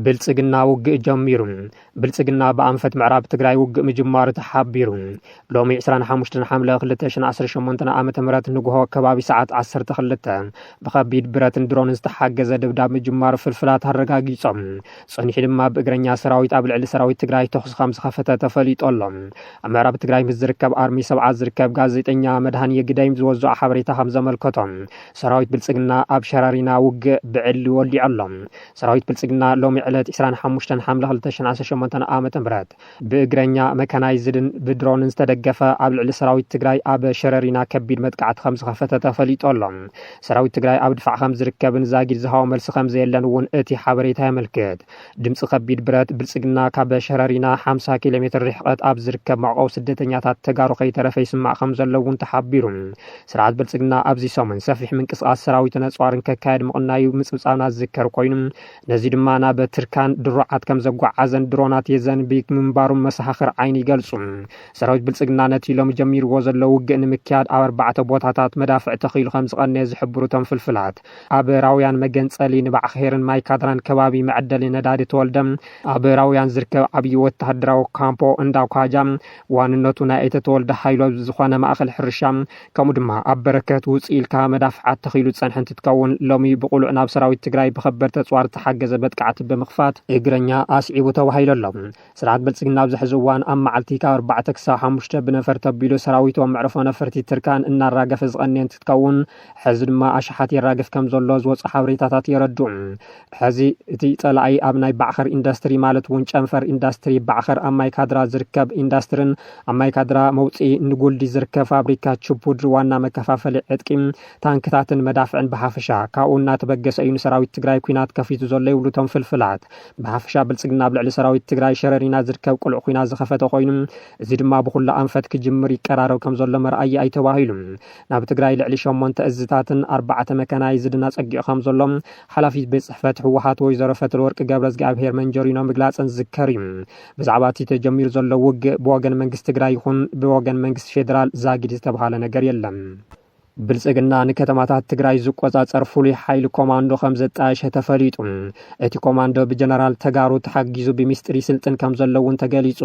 ብልጽግና ውግእ ጀሚሩ ብልጽግና በአንፈት ምዕራብ ትግራይ ውግእ ምጅማሩ ተሓቢሩ ሎሚ 25 ሐምለ 2018 ዓመተ ምህረት ንግሆ ከባቢ ሰዓት 12 በከቢድ ብረትን ድሮን ዝተሓገዘ ድብዳብ ምጅማሩ ፍልፍላት አረጋጊጾም ጽኒሕ ድማ ብእግረኛ ሰራዊት ኣብ ልዕሊ ሰራዊት ትግራይ ተኹስ ከም ዝኸፈተ ተፈሊጦሎም ኣብ ምዕራብ ትግራይ ዝርከብ አርሚ 70 ዝርከብ ጋዜጠኛ መድሃን የግዳይም ዝወዝኦ ሓበሬታ ከም ዘመልከቶም ሰራዊት ብልጽግና ኣብ ሸራሪና ውግእ ብዕሊ ወሊዖሎም ሰራዊት ብልጽግና ሎሚ ዕለት 25 ሐምለ 2018 ዓመተ ምህረት ብእግረኛ መካናይዝድን ብድሮንን ዝተደገፈ ኣብ ልዕሊ ሰራዊት ትግራይ ኣብ ሸረሪና ከቢድ መጥቃዕቲ ከም ዝኸፈተ ተፈሊጦሎም ሰራዊት ትግራይ ኣብ ድፋዕ ከም ዝርከብን ዛጊድ ዝሃቦ መልሲ ከም ዘየለን እውን እቲ ሓበሬታ የመልክት ድምፂ ከቢድ ብረት ብልጽግና ካብ ሸረሪና 50 ኪሎ ሜትር ርሕቀት ኣብ ዝርከብ መዕቆብ ስደተኛታት ተጋሩ ከይተረፈ ይስማዕ ከም ዘለውን ተሓቢሩ ስርዓት ብልጽግና ኣብዚ ሰሙን ሰፊሕ ምንቅስቃስ ሰራዊት ነጽዋርን ከካየድ ምቕናዩ ምጽብጻብና ዝዝከር ኮይኑ ነዚ ድማ ናብ ትርካን ድሮዓት ከም ዘጓዓዘን ድሮናት የዘንቢክ ምንባሩ መሳኻኽር ዓይኒ ይገልጹ ሰራዊት ብልጽግና ነቲ ሎሚ ጀሚርዎ ዘሎ ውግእ ንምክያድ ኣብ 4 ቦታታት መዳፍዕ ተኺሉ ከም ዝቐነየ ዝሕብሩ ቶም ፍልፍላት ኣብ ራውያን መገንጸሊ ንባዕኼርን ማይካድራን ከባቢ መዕደሊ ነዳዲ ተወልደም ኣብ ራውያን ዝርከብ ዓብዪ ወተሃደራዊ ካምፖ እንዳኳጃም ዋንነቱ ናይ እተተወልደ ሃይሎ ዝኾነ ማእኸል ሕርሻ ከምኡ ድማ ኣብ በረከት ውፅእ ኢልካ መዳፍዓት ተኺሉ ጸንሕ እንትትከውን ሎሚ ብቁሉዕ ናብ ሰራዊት ትግራይ ብኸበርተ ጽዋር ተሓገዘ በጥቃዕቲ ብምኽፋት እግረኛ ኣስዒቡ ተባሂለሎም ስርዓት ብልጽግና ኣብዚ ሕዚ እዋን ኣብ መዓልቲ ካብ 4 ክሳብ 5 ብነፈር ተቢሉ ሰራዊቶም መዕርፎ ነፈርቲ ትርካን እናራገፈ ዝቐንየ እንትትከውን ሕዚ ድማ ኣሽሓት የራግፍ ከም ዘሎ ዝወፁ ሓበሬታታት የረድኡ ሕዚ እቲ ጸላኢ ኣብ ናይ ባዕኸር ኢንዱስትሪ ማለት እውን ጨንፈር ኢንዱስትሪ ባዕኸር ኣብ ማይካድራ ዝርከብ ኢንዱስትሪን ኣብ ማይካድራ መውፅኢ ንጉልዲ ዝርከብ ፋብሪካ ችፑድሪ ዋና መከፋፈሊ ዕጥቂ ታንክታትን መዳፍዕን ብሓፈሻ ካብኡ እናተበገሰ እዩ ሰራዊት ትግራይ ኩናት ከፊቱ ዘሎ ይብሉ ቶም ፍልፍላት ብሓፈሻ ብልጽግና ኣብ ልዕሊ ሰራዊት ትግራይ ሸረሪና ዝርከብ ቁልዕ ኩናት ዝኸፈተ ኮይኑ እዚ ድማ ብኩሉ ኣንፈት ክጅምር ይቀራረብ ከም ዘሎ መርኣይ ኣይተባሂሉ ናብ ትግራይ ልዕሊ 8 እዝታትን 4 መካናይዝድን ኣጸጊዑ ከም ዘሎ ሓላፊት ቤት ጽሕፈት ህወሓት ወይዘሮ ፈትለወርቅ ገብረእግዚአብሔር መንጀሪኖ ምግላጽን ዝከር እዩ ብዛዕባ እቲ ተጀሚሩ ዘሎ ውግእ ብወገን መንግስቲ ትግራይ ይኹን ብወገን መንግስቲ ፌደራል ዛጊድ ዝተባሃለ ነገር የለን ብልጽግና ንከተማታት ትግራይ ዝቆጻጸር ፍሉይ ሓይሊ ኮማንዶ ከም ዘጣየሸ ተፈሊጡ እቲ ኮማንዶ ብጀነራል ተጋሩ ተሓጊዙ ብምስጢር ስልጥን ከም ዘለውን ተገሊጹ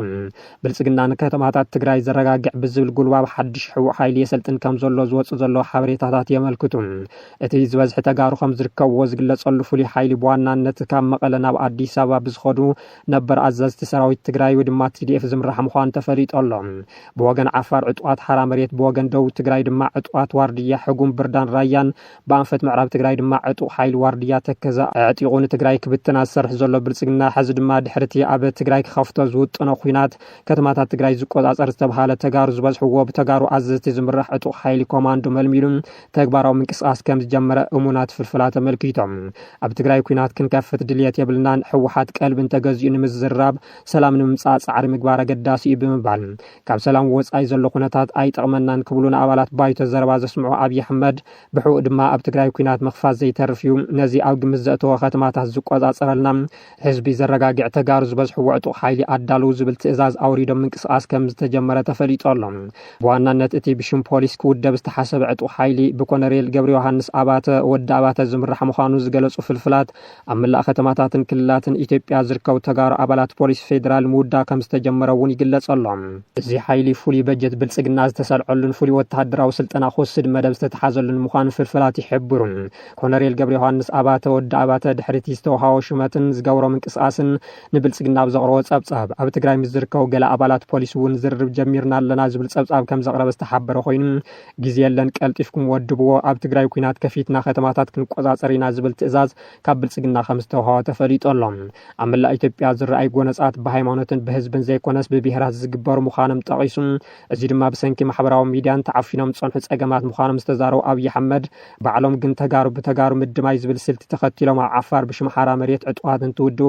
ብልጽግና ንከተማታት ትግራይ ዘረጋግዕ ብዝብል ጉልባብ ሓድሽ ሕቡእ ሓይሊ የሰልጥን ከም ዘሎ ዝወፁ ዘሎ ሓበሬታታት የመልክቱ እቲ ዝበዝሒ ተጋሩ ከም ዝርከብዎ ዝግለጸሉ ፍሉይ ሓይሊ ብዋናነት ካብ መቐለ ናብ ኣዲስ አበባ ብዝኸዱ ነበር ኣዘዝቲ ሰራዊት ትግራይ ወይ ድማ TDF ዝምራሕ ምዃኑ ተፈሊጦሎም ብወገን ዓፋር ዕጡዋት ሓራ መሬት ብወገን ደቡብ ትግራይ ድማ ዕጡዋት ዋርድ حكوم بردان رايان بانفت معرب تግራይ ድማ ዕጡቕ ሓይሊ ዋርድያ ተከዛ ዕጢቑን ትግራይ ክብትና ዝሰርሕ ዘሎ ብልጽግና ሕዚ ድማ ድሕርቲ ኣብ ትግራይ ክኸፍቶ ዝውጥኖ ኩናት ከተማታት ትግራይ ዝቆጻጸር ዝተባሃለ ተጋሩ ዝበዝሕዎ ብተጋሩ ኣዘዝቲ ዝምራሕ ዕጡቕ ሓይሊ ኮማንዶ መልሚሉ ተግባራዊ ምንቅስቃስ ከም ዝጀመረ እሙናት ፍልፍላት ተመልኪቶም ኣብ ትግራይ ኩናት ክንከፍት ድልየት የብልናን ሕወሓት ቀልብን ተገዚኡ ንምዝራብ ሰላም ንምምጻእ ጻዕሪ ምግባር አገዳሲ ብምባል ካብ ሰላም ወጻኢ ዘሎ ኩነታት ኣይጠቕመናን ክብሉን ኣባላት ባይቶ ዘረባ ዘስምዑ አብይ አሕመድ ብሕው ድማ ኣብ ትግራይ ኩናት መኽፋት ዘይተርፊዩ ነዚ ኣብ ግምት ዘእተወ ከተማታት ዝቆጻጸረልና ህዝቢ ዘረጋግዕ ተጋሩ ዝበዝሕዎ ዕጡቕ ሓይሊ ኣዳልው ዝብል ትእዛዝ ኣውሪዶም ምንቅስቃስ ከም ዝተጀመረ ተፈሊጦሎም ብዋናነት እቲ ብሽም ፖሊስ ክውደብ ዝተሓሰበ ዕጡቕ ሓይሊ ብኮሎኔል ገብረ ዮሃንስ ኣባተ ወዲ ኣባተ ዝምራሕ ምዃኑ ዝገለጹ ፍልፍላት ኣብ መላእ ከተማታትን ክልላትን ኢትዮጵያ ዝርከቡ ተጋሩ ኣባላት ፖሊስ ፌደራል ምውዳብ ከም ዝተጀመረ እውን ይግለጸሎም እዚ ሓይሊ ፍሉይ በጀት ብልጽግና ዝተሰልዐሉን ፍሉይ ወተሃደራዊ ስልጠና ክወስድ መደብ ዝተተሓዘሉን ምዃኑ ፍልፍላት ይሕብሩ ኮሎኔል ገብረ ዮሃንስ ኣባተ ወዲ ኣባተ ድሕርቲ ዝተውሃቦ ሹመትን ዝገብሮ ምንቅስቃስን ንብልጽግና ዘቕረቦ ጸብጻብ ኣብ ትግራይ ዝርከቡ ገለ ኣባላት ፖሊስ እውን ዝርርብ ጀሚርና ኣለና ዝብል ጸብጻብ ከም ዘቕረበ ዝተሓበረ ኮይኑ ግዜ የለን ቀልጢፍኩም ወድብዎ ኣብ ትግራይ ኩናት ከፊትና ከተማታት ክንቆጻጸሪና ዝብል ትእዛዝ ካብ ብልጽግና ከም ዝተውሃቦ ተፈሊጦሎም ኣብ መላእ ኢትዮጵያ ዝረኣይ ጎነጻት ብሃይማኖትን ብህዝብን ዘይኮነስ ብብሔራት ዝግበሩ ምዃኖም ጠቒሱ እዚ ድማ ብሰንኪ ማሕበራዊ ሚድያን ተዓፊኖም ጸንሑ ጸገማት ምዃኖም ዝተዛረቡ አብይ አሕመድ ባዕሎም ግን ተጋሩ ብተጋሩ ምድማይ ዝብል ስልቲ ተኸቲሎም ኣብ ዓፋር ብሽምሓራ መሬት ዕጡዋት እንትውድቡ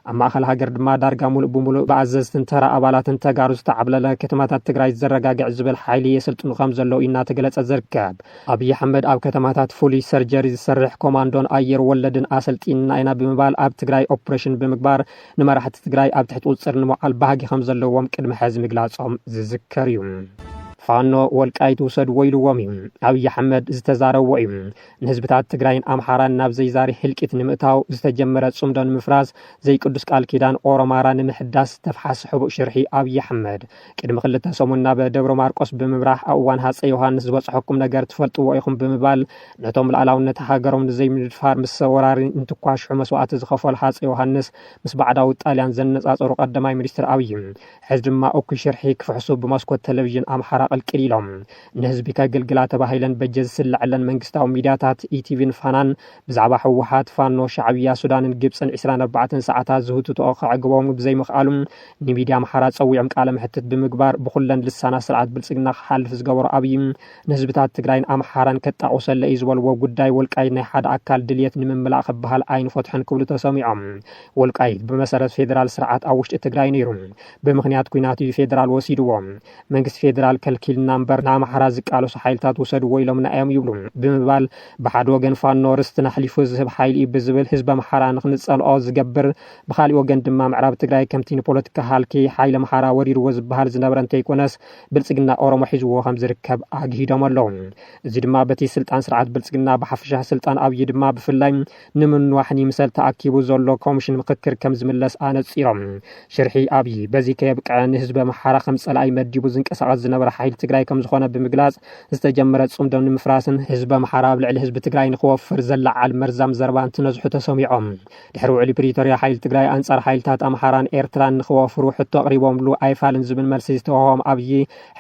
ኣብ ማእኸል ሃገር ድማ ዳርጋ ሙሉእ ብሙሉእ ብኣዘዝትን ተራ ኣባላትን ተጋሩ ዝተዓብለለ ከተማታት ትግራይ ዘረጋግዕ ዝብል ሓይሊ የሰልጥኑ ከም ዘለው እናተገለጸ ዝርከብ አብይ አሕመድ ኣብ ከተማታት ፍሉይ ሰርጀሪ ዝሰርሕ ኮማንዶን ኣየር ወለድን ኣሰልጢንና ኢና ብምባል ኣብ ትግራይ ኦፕሬሽን ብምግባር ንመራሕቲ ትግራይ ኣብ ትሕቲ ቁፅር ንምውዓል ባህጊ ከም ዘለዎም ቅድሚ ሕዚ ምግላጾም ዝዝከር እዩ ፋኖ ወልቃይት ውሰድ ወይልዎም እዩ አብይ አሕመድ ዝተዛረበ እዩ ንህዝብታት ትግራይን አምሓራን ናብ ዘይዛሪ ህልቂት ንምእታው ዝተጀመረ ጽምዶን ምፍራስ ዘይቅዱስ ቃል ኪዳን ኦሮማራ ንምሕዳስ ተፍሓስ ሕቡእ ሽርሒ አብይ አሕመድ ቅድሚ 2 ሰሙን ናብ ደብረ ማርቆስ ብምብራህ አዋን ሃፀይ ዮሐንስ ዝበጽሐኩም ነገር ትፈልጥዎ ኢኹም ብምባል ነቶም ላዕላውነት ሃገሮም ንዘይምድፋር ምስ ወራሪ እንትኳሽሑ መስዋዕቲ ዝኸፈሉ ሃፀይ ዮሐንስ ምስ ባዕዳዊ ጣልያን ዘነጻጸሩ ቀዳማይ ሚኒስትር አብይ ሕዚ ድማ እኩይ ሽርሒ ክፍሕሱ ብመስኮት ቴሌቪዥን አምሓራ ቅልቅል ኢሎም ንህዝቢ ከገልግላ ተባሂለን በጀት ዝስልዕለን መንግስታዊ ሚድያታት ኢቲቪን ፋናን ብዛዕባ ህወሓት ፋኖ ሻዕብያ ሱዳንን ግብፅን 24 ሰዓታት ዝህትቶ ከዕግቦም ብዘይምኽኣሉ ንሚድያ አምሓራ ፀዊዖም ቃለ ምሕትት ብምግባር ብኩለን ልሳና ስርዓት ብልጽግና ክሓልፍ ዝገበሩ አብይ ንህዝብታት ትግራይን አምሓራን ከጣቁሰለ እዩ ዝበልዎ ጉዳይ ወልቃይት ናይ ሓደ አካል ድልየት ንምምላእ ክበሃል አይንፈትሕን ክብሉ ተሰሚዖም ወልቃይት ብመሰረት ፌደራል ስርዓት ኣብ ውሽጢ ትግራይ ነይሩ ብምኽንያት ኩናት ፌደራል ወሲድዎም መንግስቲ ፌደራል ከልኪልና እምበር ንአምሓራ ዝቃለሱ ሓይልታት ውሰድዎ ኢሎምና እዮም ይብሉ ብምባል ብሓደ ወገን ፋኖ ርስትና ሕሊፉ ዝህብ ሓይሊ እዩ ብዝብል ህዝቢ አምሓራ ንክንጸልኦ ዝገብር ብኻሊእ ወገን ድማ ምዕራብ ትግራይ ከምቲ ንፖለቲካ ሃልኪ ሓይሊ አምሓራ ወሪድዎ ዝበሃል ዝነበረ እንተይኮነስ ብልጽግና ኦሮሞ ሒዝዎ ከም ዝርከብ ኣግሂዶም ኣለዉ እዚ ድማ በቲ ስልጣን ስርዓት ብልጽግና ብሓፈሻ ስልጣን አብይ ድማ ብፍላይ ንምንዋሕኒ ምሰል ተኣኪቡ ዘሎ ኮሚሽን ምክክር ከም ዝምለስ ኣነጺሮም ሽርሒ አብይ በዚ ከየብቅዐ ንህዝቢ አምሓራ ከም ጸላኢ መዲቡ ዝንቀሳቐስ ዝነበረ ሓይሊ ትግራይ ከም ዝኾነ ብምግላጽ ዝተጀመረ ጽምዶም ንምፍራስን ህዝቢ አምሓራ ኣብ ልዕሊ ህዝቢ ትግራይ ንኽወፍር ዘላዓል መርዛም ዘረባ እንትነዝሑ ተሰሚዖም ድሕሪ ውዕሊ ፕሪቶርያ ሓይሊ ትግራይ አንጻር ሓይልታት አምሓራን ኤርትራን ንኽወፍሩ ሕቶ ኣቕሪቦምሉ ኣይፋልን ዝብል መልሲ ዝተዋህቦም አብይ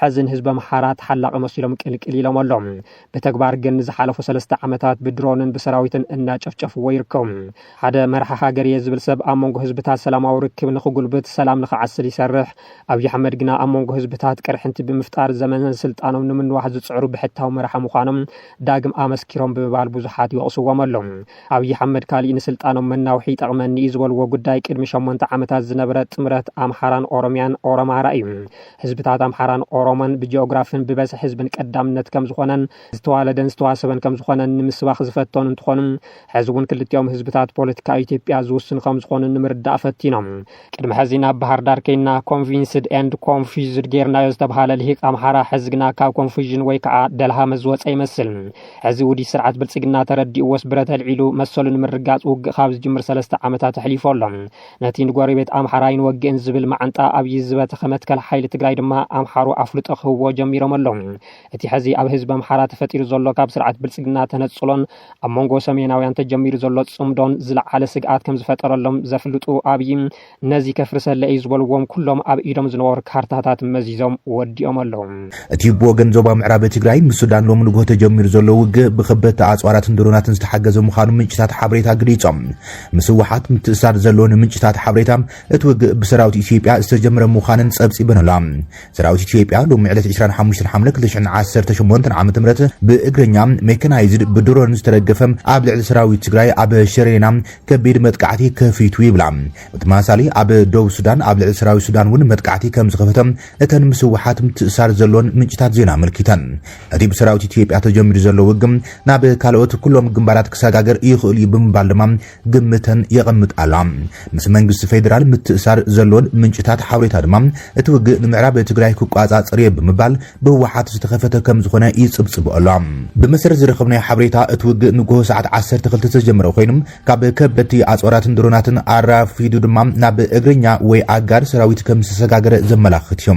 ሕዝን ህዝቢ አምሓራ ተሓላቂ መሲሎም ቅልቅል ኢሎም ኣሎም በተግባር ግን ዝሓለፉ 3 ዓመታት ብድሮንን ብሰራዊትን እናጨፍጨፍዎ ይርከቡ ሓደ መርሓ ሃገር ዝብል ሰብ ኣብ መንጎ ህዝብታት ሰላማዊ ርክብ ንኽጉልብት ሰላም ንኽዓስል ይሰርሕ አብይ አሕመድ ግና ኣብ መንጎ ህዝብታት ቅርሕንቲ ብምፍጣር ዘመንን ስልጣኖም ንምንዋሕ ዝጽዕሩ ብሕታዊ መርሓ ምዃኖም ዳግም ኣመስኪሮም ብምባል ብዙሓት ይቕስዎም ኣሎም አብይ አሕመድ ካሊእ ንስልጣኖም መናውሒ ይጠቕመኒ እዩ ዝበልዎ ጉዳይ ቅድሚ 8 ዓመታት ዝነበረ ጥምረት አምሓራን ኦሮምያን ኦሮማራ እዩ ህዝብታት አምሓራን ኦሮሞን ብጂኦግራፊን ብበዝሒ ህዝብን ቀዳምነት ከም ዝኾነን ዝተዋለደን ዝተዋሰበን ከም ዝኾነን ንምስባኽ ዝፈተኑ እንትኾኑ ሕዚ እውን ክልቲኦም ህዝብታት ፖለቲካ ኢትዮጵያ ዝውስኑ ከም ዝኾኑ ንምርዳእ ፈቲኖም ቅድሚ ሕዚ ናብ ባህር ዳር ከይና ኮንቪንስድ ኤንድ ኮንፊውዝድ ጌርናዮ ዝተባሃለ ልሂቅ አምሓራ ሕዚ ግና ካብ ኮንፊዥን ወይ ከዓ ደልሃ መዝወፀ ይመስል ሕዚ ውዲ ስርዓት ብልጽግና ተረዲእዎስ ብረት ኣልዒሉ መሰሉ ንምርጋጽ ውግእ ካብ ዝጅምር 3 ዓመታት ኣሕሊፎሎም ነቲ ንጎረቤት አምሓራ ይንወግእን ዝብል ማዓንጣ አብይ ዝበተኸ መትከል ሓይሊ ትግራይ ድማ አምሓሩ ኣፍልጦ ክህቦ ጀሚሮም ኣለው እቲ ሕዚ ኣብ ህዝቢ አምሓራ ተፈጢሩ ዘሎ ካብ ስርዓት ብልጽግና ተነጽሎን ኣብ መንጎ ሰሜናውያን ተጀሚሩ ዘሎ ጽምዶን ዝለዓለ ስግኣት ከም ዝፈጠረሎም ዘፍልጡ አብይ ነዚ ከፍርሰለ እዩ ዝበልዎም ኩሎም ኣብ ኢዶም ዝነበሩ ካርታታት መዚዞም ወዲኦም ኣለው እቲ ብወገን ዞባ ምዕራብ ትግራይ ምስ ሱዳን ሎም ንግሆ ተጀሚሩ ዘሎ ውግእ ብኽበት ኣጽዋራትን ድሮናትን ዝተሓገዘ ምዃኑ ምንጭታት ሓበሬታ ገሊጾም ምስ ህወሓት ምትእሳር ዘለዎን ምንጭታት ሓበሬታ እቲ ውግእ ብሰራዊት ኢትዮጵያ ዝተጀመረ ምዃንን ጸብጺበን ኣላ ሰራዊት ኢትዮጵያ ሎም ዕለት 25 ሓምለ 2018 ዓመተ ምህረት ብእግረኛ ሜካናይዝድ ብድሮን ዝተደገፈ ኣብ ልዕሊ ሰራዊት ትግራይ ኣብ ሸሬና ከቢድ መጥቃዕቲ ከፊቱ ይብላ ብተመሳሳሊ ኣብ ደቡብ ሱዳን ኣብ ልዕሊ ሰራዊት ሱዳን እውን መጥቃዕቲ ከም ዝኸፈተ እተን ምስ ህወሓት ምትእሳር ዘለዎን ምንጭታት ዜና መልኪተን እቲ ብሰራዊት ኢትዮጵያ ተጀሚሩ ዘሎ ውግእ ናብ ካልኦት ኩሎም ግንባራት ክሰጋገር ይኽእል እዩ ብምባል ድማ ግምተን የቐምጥ ኣላ ምስ መንግስቲ ፌደራል ምትእሳር ዘለዎን ምንጭታት ሓበሬታ ድማ እቲ ውግእ ንምዕራብ ትግራይ ክቋጻጸር ብምባል ብህወሓት ዝተኸፈተ ከም ዝኾነ ይጽብጽብ ኣሎ ብመሰረት ዝረኸብናዮ ሓበሬታ እቲ ውግእ ንግሆ ሰዓት 12 ተጀመረ ኮይኑ ካብ ከበድቲ ኣጽዋራትን ድሮናትን ኣራፊዱ ድማ ናብ እግረኛ ወይ ኣጋር ሰራዊት ከም ዝተሰጋገረ ዘመላኽት እዩ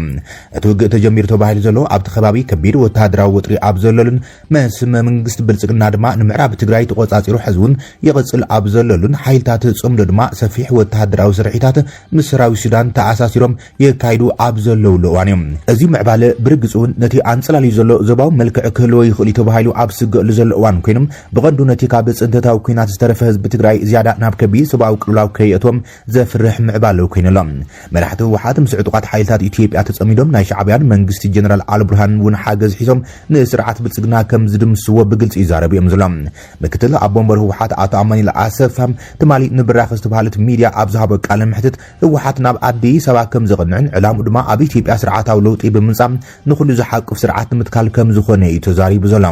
እቲ ውግእ ተጀሚሩ ተባሂሉ ዘሎ ኣብቲ ከባቢ ከቢድ ወተሃደራዊ ወጥሪ ኣብ ዘለሉን መስመ መንግስቲ ብልጽግና ድማ ንምዕራብ ትግራይ ተቆጻጺሩ ሕዝቡን ይቕጽል ኣብ ዘለሉን ሓይልታት ጽምዶ ድማ ሰፊሕ ወተሃደራዊ ስርሒታት ምስ ሰራዊት ሱዳን ተኣሳሲሮም የካይዱ ኣብ ዘለውሉ እዋን እዮም እዚ ምዕባለ ብርግጽውን ነቲ ኣንጸላልዩ ዘሎ ዞባዊ መልክዕ ክህልዎ ይኽእል ተባሂሉ ኣብ ስግእሉ ዘሎ እዋን ኮይኖም ብቐንዱ ነቲ ካብ ጽንተታዊ ኩናት ዝተረፈ ህዝቢ ትግራይ ዝያዳ ናብ ከቢድ ሰብኣዊ ቅልውላው ከይእቶም ዘፍርሕ ምዕባለ ኮይኑሎም መራሕቲ ህወሓት ምስ ዕጡቓት ሓይልታት ኢትዮጵያ ተጸሚዶም ናይ ሻዕብያን መንግስቲ ጀነራል አልቡርሃን እውን ሓገዝ ሒዞም ንስርዓት ብልጽግና ከም ዝድምስዎ ብግልጽ ይዛረቡ እዮም ዘሎም ምክትል ኣብ ቦምበር ህወሓት ኣቶ ኣማኒል ኣሰፋም ትማሊ ንብራኽ ዝተባሃለት ሚድያ ኣብ ዝሃቦ ቃለ ምሕትት ህወሓት ናብ ኣዲስ ኣበባ ከም ዝቕንዕን ዕላምኡ ድማ ኣብ ኢትዮጵያ ስርዓታዊ ለውጢ ብምምጻእ ንኹሉ ዝሓቅፍ ስርዓት ንምትካል ከም ዝኾነ እዩ ተዛሪቡ ዘሎ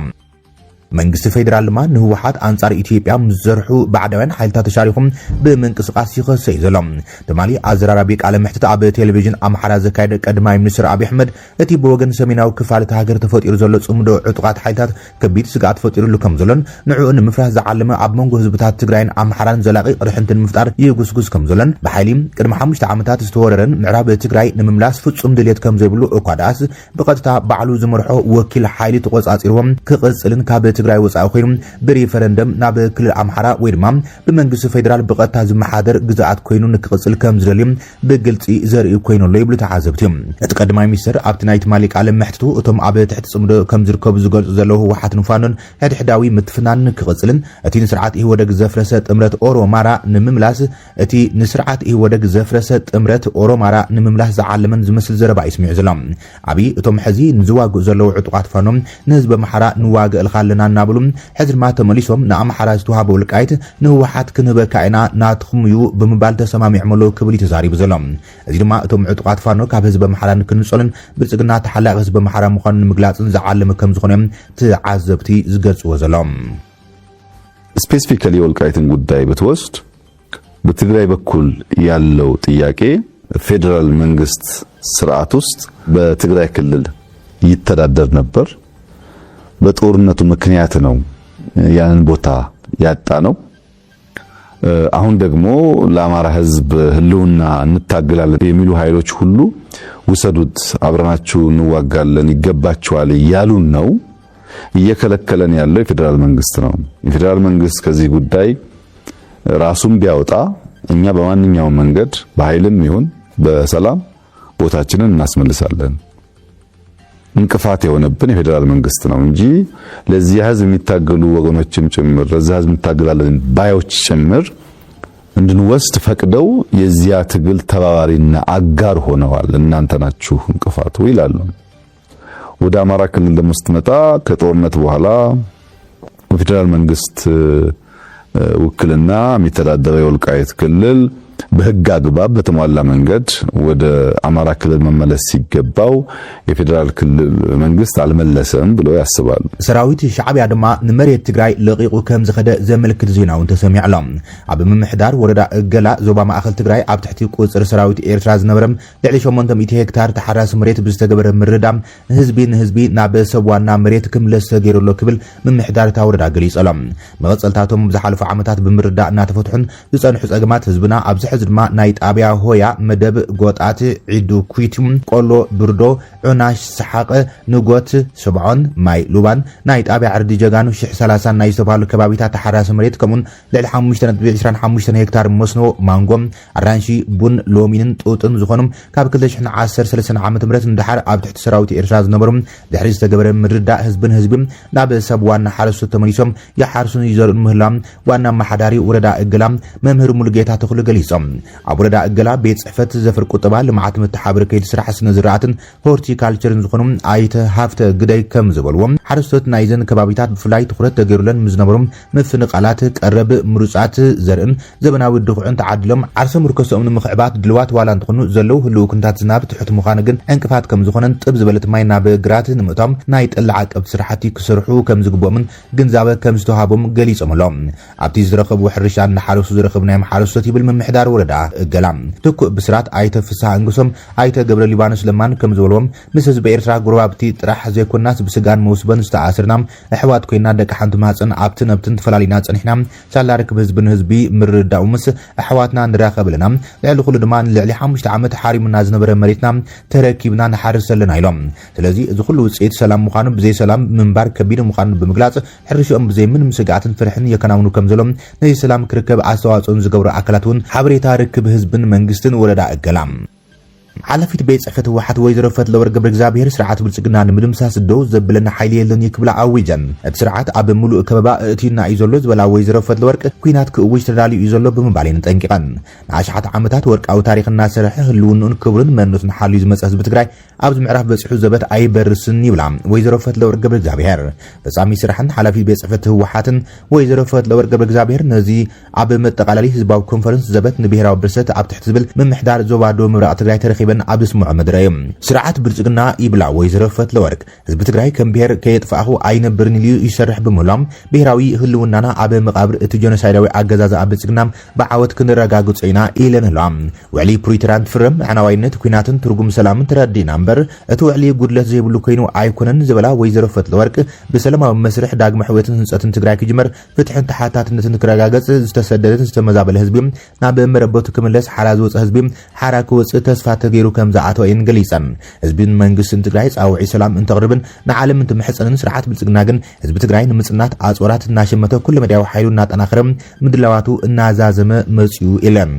መንግስቲ ፌደራል ማ ንህወሓት አንጻር ኢትዮጵያ ምዝርሑ ባዕዳውያን ሓይልታት ተሻሪኹም ብምንቅስቃስ ይኸሰይ ዘሎም ተማሊ አዘራራቢ ቃለ መሕተት ኣብ ቴሌቪዥን አምሓራ ዘካየደ ቀዳማይ ሚኒስትር አብይ አሕመድ እቲ በወገን ሰሜናዊ ክፋል ሃገር ተፈጢሩ ዘሎ ጽምዶ ዕጡቃት ሓይልታት ከቢድ ስጋት ፈጢሩሉ ከም ዘሎን ንዕኡ ንምፍራስ ዝዓለመ ኣብ መንጎ ህዝብታት ትግራይን አምሓራን ዘላቂ ቅርሕንትን ምፍጣር ይጉስጉስ ከም ዘሎን ብሓይሊ ቅድሚ 5 ዓመታት ዝተወረረን ምዕራብ ትግራይ ንምምላስ ፍጹም ድሌት ከም ዘይብሉ እኳዳስ ብቀጥታ ባዕሉ ዝመርሖ ወኪል ሓይሊ ተቆጻጺሮም ክቅጽልን ካብ ትግራይ ወጻኢ ኮይኑ ብሪፈረንደም ናብ ክልል አምሓራ ወይ ድማ ብመንግስቲ ፌደራል ብቀጥታ ዝመሓደር ግዛኣት ኮይኑ ንክቅጽል ከም ዝደልዩ ብግልጺ ዘርኢ ኮይኑሎ ይብሉ ተዓዘብቲ እቲ ቀዳማይ ሚኒስትር ኣብቲ ናይ ትማሊ ቃለ መሕተቱ እቶም ኣብ ትሕቲ ጽምዶ ከም ዝርከቡ ዝገልጹ ዘለዉ ህወሓትን ፋኖን ሕድሕዳዊ ምትፍናን ክቅጽልን እቲ ንስርዓት ይወደግ ዘፍረሰ ጥምረት ኦሮማራ ንምምላስ እቲ ንስርዓት ይወደግ ዘፍረሰ ጥምረት ኦሮማራ ንምምላስ ዝዓለመን ዝመስል ዘረባ ይስምዑ ዘሎም አቢ እቶም ሕዚ ንዝዋግኡ ዘለዉ ዕጡቃት ፋኖም ንህዝቢ አምሓራ ንዋግእ ልኻለና እናብሉ ሕዝማ ተመሊሶም ንአምሓራ ዝተዋሃበ ውልቃይት ንህወሓት ክንበካ ኢና ናትኹምዩ ብምባል ተሰማሚዖም ክብል ተዛሪቡ ዘሎም እዚ ድማ እቶም ዕጡቃት ፋኖ ካብ ህዝቢ አምሓራ ንክንጸልን ብልጽግና ተሓላቂ ህዝቢ አምሓራ ምዃኑ ንምግላጽን ዝዓለመ ከም ዝኾነም ተዓዘብቲ ዝገልጽዎ ዘሎም ስፔሲፊካሊ ወልቃይትን ጉዳይ በተወስድ በትግራይ በኩል ያለው ጥያቄ ፌደራል መንግስት ስርዓት ውስጥ በትግራይ ክልል ይተዳደር ነበር በጦርነቱ ምክንያት ነው ያንን ቦታ ያጣ ነው አሁን ደግሞ ለአማራ ህዝብ ህልውና እንታገላለን የሚሉ ኃይሎች ሁሉ ወሰዱት አብረናችሁ እንዋጋለን ይገባቸዋል ያሉን ነው እየከለከለን ያለው የፌደራል መንግስት ነው የፌደራል መንግስት ከዚህ ጉዳይ ራሱን ቢያወጣ እኛ በማንኛውም መንገድ በኃይልም ይሁን በሰላም ቦታችንን እናስመልሳለን እንቅፋት የሆነብን የፌደራል መንግስት ነው እንጂ ለዚህ ህዝብ የሚታገሉ ወገኖችም ጭምር ለዚህ ህዝብ እንታገላለን ባዮች ጭምር እንድንወስድ ፈቅደው የዚያ ትግል ተባባሪና አጋር ሆነዋል እናንተ ናችሁ እንቅፋቱ ይላሉ ወደ አማራ ክልል ደግሞ ስትመጣ ከጦርነት በኋላ የፌደራል መንግስት ውክልና የሚተዳደረው የወልቃይት ክልል በህግ አግባብ በተሟላ መንገድ ወደ አማራ ክልል መመለስ ሲገባው የፌደራል ክልል መንግስት አልመለሰም ብለው ያስባሉ ሰራዊት ሻዕቢያ ድማ ንመሬት ትግራይ ለቂቁ ከም ዝኸደ ዘመልክት ዜናውን ተሰሚዕሎም ኣብ ምምሕዳር ወረዳ ገላ ዞባ ማእከል ትግራይ ኣብ ትሕቲ ቁጽር ሰራዊት ኤርትራ ዝነበረም ልዕሊ 800 ሄክታር ተሓራሲ መሬት ብዝተገበረ ምርዳም ህዝቢ ናብ ሰብ ዋና መሬት ክምለስ ተገይሩሎ ክብል ምምሕዳር ታ ወረዳ ገሊጸሎም መቐጸልታቶም ዝሓለፉ ዓመታት ብምርዳእ እናተፈትሑን ዝጸንሑ ጸገማት ህዝብና ኣብ ሕዚ ድማ ናይ ጣብያ ሆያ መደብ ጎጣት ዒዱ ኩይቱም ቆሎ ብርዶ ዑናሽ ሰሓቀ ንጎት ሰብዖን ማይ ሉባን ናይ ጣብያ ዕርዲ ጀጋኑ 1030 ናይ ዝተባሉ ከባቢታት ተሓራሲ መሬት ከምኡን ልዕሊ 5.25 ሄክታር መስኖ ማንጎም አራንሺ ቡን ሎሚንን ጡጥን ዝኾኑም ካብ 2013 ዓመተ ምህረት እንድሓር ኣብ ትሕቲ ሰራዊት ኤርትራ ዝነበሩም ድሕሪ ዝተገበረ ምርዳእ ህዝብን ናብ ሰብ ዋና ሓረሱ ተመሊሶም ይሓርሱን ይዘርኡን ምህላም ዋና ማሓዳሪ ወረዳ እገላም መምህር ሙሉጌታ ተኽሉ ገሊጾም ኣብ ወረዳ እገላ ቤት ጽሕፈት ዘፍር ቁጠባ ልምዓት ምትሓብር ከይዲ ስራሕ ስነ ዝራእትን ሆርቲካልቸርን ዝኾኑም ኣይተ ሃፍተ ግደይ ከም ዝበልዎም ሓረስቶት ናይዘን ከባቢታት ብፍላይ ትኹረት ተገይሩለን ምዝነበሮም ምፍንቃላት ቀረብ ምሩጻት ዘርእን ዘበናዊ ድኹዕን ተዓድሎም ዓርሶም ርከሶም ንምኽዕባት ድልዋት ዋላ እንትኾኑ ዘለው ህልው ኩንታት ዝናብ ትሑት ምዃኑ ግን ዕንቅፋት ከም ዝኾነን ጥብ ዝበለት ማይ ናብ ግራት ንምእቶም ናይ ጥል ዓቀብ ስራሕቲ ክሰርሑ ከም ዝግቦምን ግንዛበ ከም ዝተዋሃቦም ገሊጾምሎም ኣብቲ ዝረኸቡ ሕርሻን ንሓረሱ ዝረኸብ ናይ ሓረስቶት ይብል ምምሕዳር ወረዳ ገላም ትኩ ብስራት ኣይተ ፍሳህ እንግሶም ኣይተ ገብረ ሊባኖስ ለማን ከም ዝበልዎም ምስ ህዝቢ ኤርትራ ጉርባብቲ ጥራሕ ዘይኮናስ ብስጋን መውስበን ዝተኣስርናም ኣሕዋት ኮይና ደቂ ሓንቲ ማፅን ኣብቲ ነብትን ተፈላሊና ፀኒሕና ሳላርክብ ህዝብን ህዝቢ ምርዳኡ ምስ ኣሕዋትና ንራኸብልና ልዕሊ ኩሉ ድማ ልዕሊ 5 ዓመት ሓሪሙና ዝነበረ መሬትና ተረኪብና ንሓርስ ዘለና ኢሎም ስለዚ እዚ ኩሉ ውፅኢት ሰላም ምዃኑ ብዘይ ሰላም ምንባር ከቢድ ምዃኑ ብምግላጽ ሕርሽኦም ብዘይ ምንም ስጋኣትን ፍርሕን የከናውኑ ከም ዘሎም ነዚ ሰላም ክርከብ ኣስተዋጽኦን ዝገብሩ ኣካላት እውን ሓበሬታ ርክብ ህዝብን መንግስትን ወረዳ እገላም ሓላፊት ቤት ጽሕፈት ህወሓት ወይዘሮ ፈትለወርቅ ገብረ እግዚአብሔር ስርዓት ብልጽግና ንምድምሳስ ደው ዘብለና ሓይሊ የለን ይክብላ ኣዊጀን እቲ ስርዓት ኣብ ሙሉእ ከበባ እቲና እዩ ዘሎ ዝበላ ወይዘሮ ፈትለወርቅ ኩናት ክእውጅ ተዳልዩ እዩ ዘሎ ብምባልን ጠንቂቐን ንኣሽሓት ዓመታት ወርቃዊ ታሪክና ስርሕ ህልውንኡን ክብርን መንነቱን ሓልዩ ዝመፀ ህዝቢ ትግራይ ኣብዚ ምዕራፍ በፅሑ ዘበት ኣይበርስን ይብላ ወይዘሮ ፈትለወርቅ ገብረ እግዚአብሔር ፈጻሚ ስራሕን ሓላፊት ቤት ጽሕፈት ህወሓትን ወይዘሮ ፈትለወርቅ ገብረ እግዚአብሔር ነዚ ኣብ መጠቃለሊ ህዝባዊ ኮንፈረንስ ዘበት ንብሔራዊ ብርሰት ኣብ ትሕቲ ዝብል ምምሕዳር ዞባ ደቡብ ምብራቕ ትግራይ ተረኺ ተራኺበን ኣብ ዝስምዖ መድረ እዩ ስርዓት ብልጽግና ይብላ ወይዘሮ ፈትለወርቅ ህዝቢ ትግራይ ከም ብሔር ከየጥፋእኹ ኣይነብርን ኢሉ ይሰርሕ ብምሎም ብሔራዊ ህልውናና ኣብ መቃብር እቲ ጀኖሳይዳዊ ኣገዛዝ ኣብ ብልጽግና ብዓወት ክንረጋግጾ ኢና ኢለን ኣላ ውዕሊ ፕሪቶሪያ ትፍረም ዕናዋይነት ኩናትን ትርጉም ሰላምን ተረዲና እምበር እቲ ውዕሊ ጉድለት ዘይብሉ ኮይኑ ኣይኮነን ዝበላ ወይዘሮ ፈትለወርቅ ብሰላማዊ መስርሕ ዳግመ ሕወትን ህንጸትን ትግራይ ክጅመር ፍትሕን ተሓታትነትን ክረጋገጽ ዝተሰደደን ዝተመዛበለ ህዝቢ ናብ መረበቱ ክምለስ ሓራ ዝወፅእ ህዝቢ ሓራ ክወፅእ ተስፋ ተገይሩ ከም ዝኣተወ ገሊፀን ህዝብን መንግስትን ትግራይ ጻውዒ ሰላም እንተቕርብን ንዓለም እንትምሕፀንን ስርዓት ብልጽግና ግን ህዝቢ ትግራይ ንምጽናት ኣጽዋራት እናሸመተ ኩሉ መድያዊ ሓይሉ እናጠናኸረ ምድላዋቱ እናዛዘመ መጽኡ ኢለን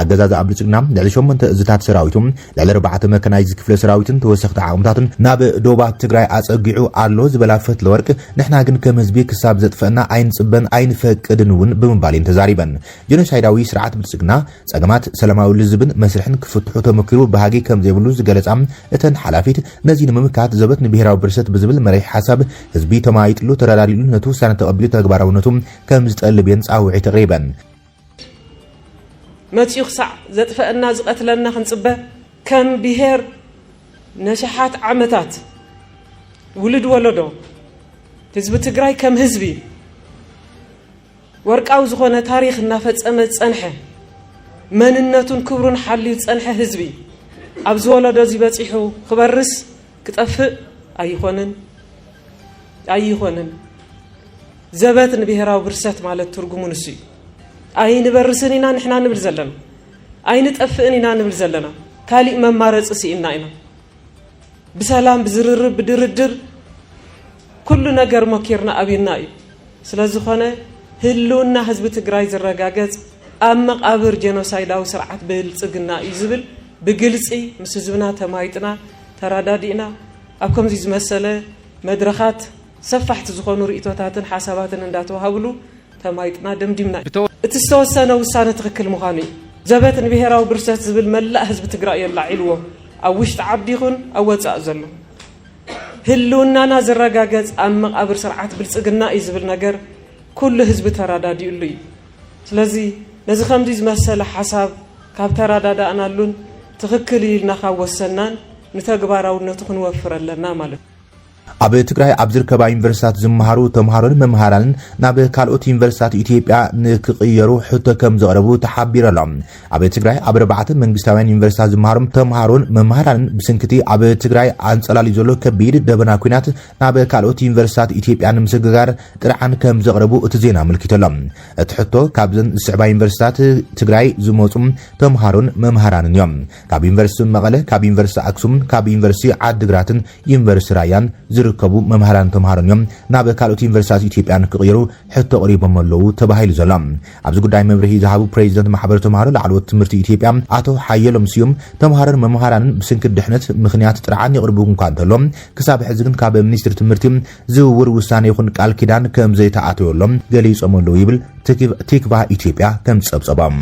ኣገዛዝ ኣብ ብልጽግና ልዕሊ 8 እዝታት ሰራዊቱ ልዕሊ 4 መከናይዝ ክፍለ ሰራዊትን ተወሰኽቲ ዓቕምታትን ናብ ዶባት ትግራይ ኣጸጊዑ ኣሎ ዝበላ ፈትለወርቅ ንሕና ግን ከም ህዝቢ ክሳብ ዘጥፈአና ኣይንጽበን ኣይንፈቅድን እውን ብምባል ተዛሪበን ጀኖሳይዳዊ ስርዓት ብልጽግና ጸገማት ሰላማዊ ልዝብን መስርሕን ክፍትሑ ተመክሩ ባህጊ ከም ዘይብሉ ዝገለጻ እተን ሓላፊት ነዚ ንምምካት ዘበት ንብሔራዊ ብርሰት ብዝብል መሪሕ ሓሳብ ህዝቢ ተማይጥሉ ተራዳሪሉ ነቱ ውሳነ ተቐቢሉ ተግባራውነቱ ከም ዝጠልብን ጻውዒ ተቕሪበን መጽኡ ክሳዕ ዘጥፈአና ዝቐትለና ክንጽበ ከም ብሔር ነሽሓት ዓመታት ውልድ ወለዶ ህዝቢ ትግራይ ከም ህዝቢ ወርቃዊ ዝኾነ ታሪኽ እናፈጸመ ጸንሐ መንነቱን ክብሩን ሓልዩ ጸንሐ ህዝቢ ኣብ ዝወለዶ ዝበፂሑ ክበርስ ክጠፍእ ኣይኾነን ዘበት ንብሔራዊ ብርሰት ማለት ትርጉሙ ንሱ እዩ ኣይንበርስን ኢና ንሕና ንብል ዘለና ኣይንጠፍእን ኢና ንብል ዘለና ካሊእ መማረፂ ሲኢና ኢና ብሰላም ብዝርርብ ብድርድር ኩሉ ነገር ሞኪርና ኣብና እዩ ስለዝኾነ ህልውና ህዝቢ ትግራይ ዝረጋገጽ ኣብ መቃብር ጀኖሳይዳዊ ስርዓት ብልጽግና እዩ ዝብል ብግልጺ ምስ ህዝብና ተማይጥና ተራዳዲእና ኣብ ከምዚ ዝመሰለ መድረኻት ሰፋሕቲ ዝኾኑ ርእቶታትን ሓሳባትን እንዳተዋሃብሉ ተማይጥና ደምዲምና እቲ ዝተወሰነ ውሳነ ትክክል ምዃኑ እዩ ዘበት ንብሔራዊ ብርሰት ዝብል መላእ ህዝቢ ትግራይ የላዒልዎ ኣብ ውሽጢ ዓዲ ይኹን ኣብ ወፃእ ዘሎ ህልውናና ዝረጋገጽ ኣብ መቃብር ስርዓት ብልጽግና እዩ ዝብል ነገር ኩሉ ህዝቢ ተራዳዲኡሉ እዩ ስለዚ ነዚ ከምዚ ዝመሰለ ሓሳብ ካብ ተራዳዳእናሉን ትክክል ኢልና ካብ ወሰናን ንተግባራውነቱ ክንወፍር ኣለና ማለት ኣብ ትግራይ ኣብ ዝርከባ ዩኒቨርሲቲታት ዝመሃሩ ተምሃሮን መምሃራንን ናብ ካልኦት ዩኒቨርሲቲታት ኢትዮጵያ ንክቕየሩ ሕቶ ከም ዘቕረቡ ተሓቢሮሎም ኣብ ትግራይ ኣብ 4 መንግስታውያን ዩኒቨርሲቲታት ዝመሃሩ ተምሃሮን መምሃራንን ብስንክቲ ኣብ ትግራይ አንጸላሊ ዘሎ ከቢድ ደበና ኩናት ናብ ካልኦት ዩኒቨርሲቲታት ኢትዮጵያ ንምስግጋር ጥርዓን ከም ዘቕረቡ እቲ ዜና አመልኪቶሎም እቲ ሕቶ ካብዘን ዝስዕባ ዩኒቨርሲቲታት ትግራይ ዝመጹ ተምሃሮን መምሃራንን እዮም ካብ ዩኒቨርሲቲ መቐለ ካብ ዩኒቨርሲቲ አክሱም ካብ ዩኒቨርሲቲ ዓዲግራትን ዩኒቨርሲቲ ራያን ዝርከቡ መምሃራን ተምሃሮን እዮም ናብ ካልኦት ዩኒቨርሲቲታት ኢትዮጵያ ንክቕየሩ ሕቶ ቀሪቦም ኣለዉ ተባሂሉ ዘሎ ኣብዚ ጉዳይ መብርሂ ዝሃቡ ፕሬዚደንት ማሕበር ተምሃሮ ላዕለዎት ትምህርቲ ኢትዮጵያ አቶ ሓየሎም ስዩም ተምሃሮን መምሃራንን ብስንኪት ድሕነት ምኽንያት ጥርዓን ይቕርቡ እንኳ እንተሎም ክሳብ ሕዚ ግን ካብ ሚኒስትሪ ትምህርቲ ዝውውር ውሳነ ይኹን ቃል ኪዳን ከም ዘይተኣተወሎም ገሊፆም ኣለዉ ይብል ቲክቫህ ኢትዮጵያ ከም ፀብፀቦም